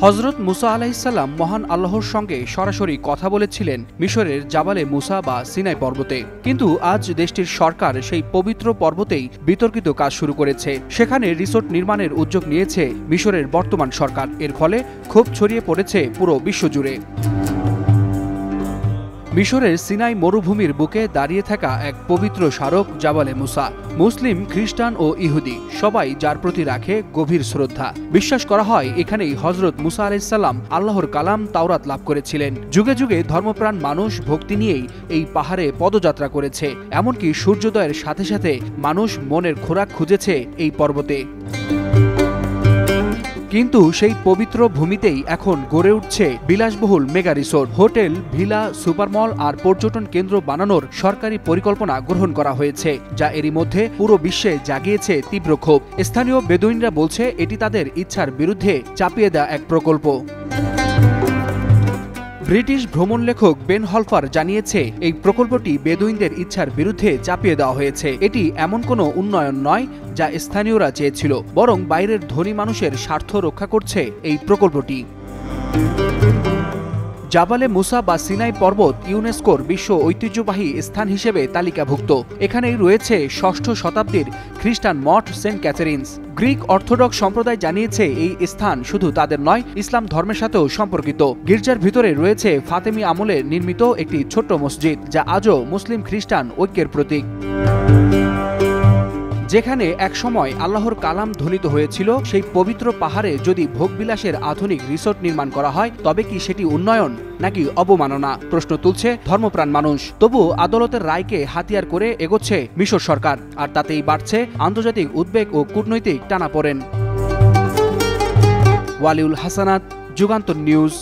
হযরত মুসা আলাইহিসসালাম মহান আল্লাহর সঙ্গে সরাসরি কথা বলেছিলেন মিশরের জাবালে মুসা বা সিনাই পর্বতে। কিন্তু আজ দেশটির সরকার সেই পবিত্র পর্বতেই বিতর্কিত কাজ শুরু করেছে। সেখানে রিসোর্ট নির্মাণের উদ্যোগ নিয়েছে মিশরের বর্তমান সরকার। এর ফলে ক্ষোভ ছড়িয়ে পড়েছে পুরো বিশ্বজুড়ে। মিশরের সিনাই মরুভূমির বুকে দাঁড়িয়ে থাকা এক পবিত্র স্মারক জাবালে মুসা। মুসলিম, খ্রিস্টান ও ইহুদি সবাই যার প্রতি রাখে গভীর শ্রদ্ধা। বিশ্বাস করা হয় এখানেই হযরত মুসা আলাইহিসসালাম আল্লাহর কালাম তাওরাত লাভ করেছিলেন। যুগে যুগে ধর্মপ্রাণ মানুষ ভক্তি নিয়েই এই পাহাড়ে পদযাত্রা করেছে। এমনকি সূর্যোদয়ের সাথে সাথে মানুষ মনের খোরাক খুঁজেছে এই পর্বতে। কিন্তু সেই পবিত্র ভূমিতেই এখন গড়ে উঠছে বিলাসবহুল mega resort, hotel, villa, supermall আর পর্যটন কেন্দ্র বানানোর সরকারি পরিকল্পনা গ্রহণ করা হয়েছে, যা এরই মধ্যে পুরো বিশ্বে জাগিয়েছে তীব্র ক্ষোভ। স্থানীয় বেদুইনরা বলছে এটি তাদের ইচ্ছার বিরুদ্ধে চাপিয়ে দেওয়া এক প্রকল্প। ব্রিটিশ ভ্রমণ লেখক বেন হলফার জানিয়েছে এই প্রকল্পটি বেদুইনদের ইচ্ছার বিরুদ্ধে চাপিয়ে দেওয়া হয়েছে। এটি এমন কোনো উন্নয়ন নয় যা স্থানীয়রা চেয়েছিল, বরং বাইরের ধনী মানুষের স্বার্থ রক্ষা করছে এই প্রকল্পটি। জাবালে মুসা বা সিনাই পর্বত ইউনেস্কোর বিশ্ব ঐতিহ্যবাহী স্থান হিসেবে তালিকাভুক্ত। এখানেই রয়েছে ষষ্ঠ শতাব্দীর খ্রিস্টান মঠ সেন্ট ক্যাথেরিনস। গ্রিক অর্থোডক্স সম্প্রদায় জানিয়েছে এই স্থান শুধু তাদের নয়, ইসলাম ধর্মের সাথেও সম্পর্কিত। গির্জার ভিতরে রয়েছে ফাতেমি আমলে নির্মিত একটি ছোট্ট মসজিদ, যা আজও মুসলিম খ্রিস্টান ঐক্যের প্রতীক। যেখানে একসময় আল্লাহর কালাম ধ্বনিত হয়েছিল, সেই পবিত্র পাহাড়ে যদি ভোগবিলাসের আধুনিক রিসোর্ট নির্মাণ করা হয়, তবে কি সেটি উন্নয়ন নাকি অবমাননা? প্রশ্ন তুলছে ধর্মপ্রাণ মানুষ। তবু আদালতের রায়কে হাতিয়ার করে এগোচ্ছে মিশর সরকার, আর তাতেই বাড়ছে আন্তর্জাতিক উদ্বেগ ও কূটনৈতিক টানাপোড়েন। ওয়ালিউল হাসানাত, যুগান্তর নিউজ।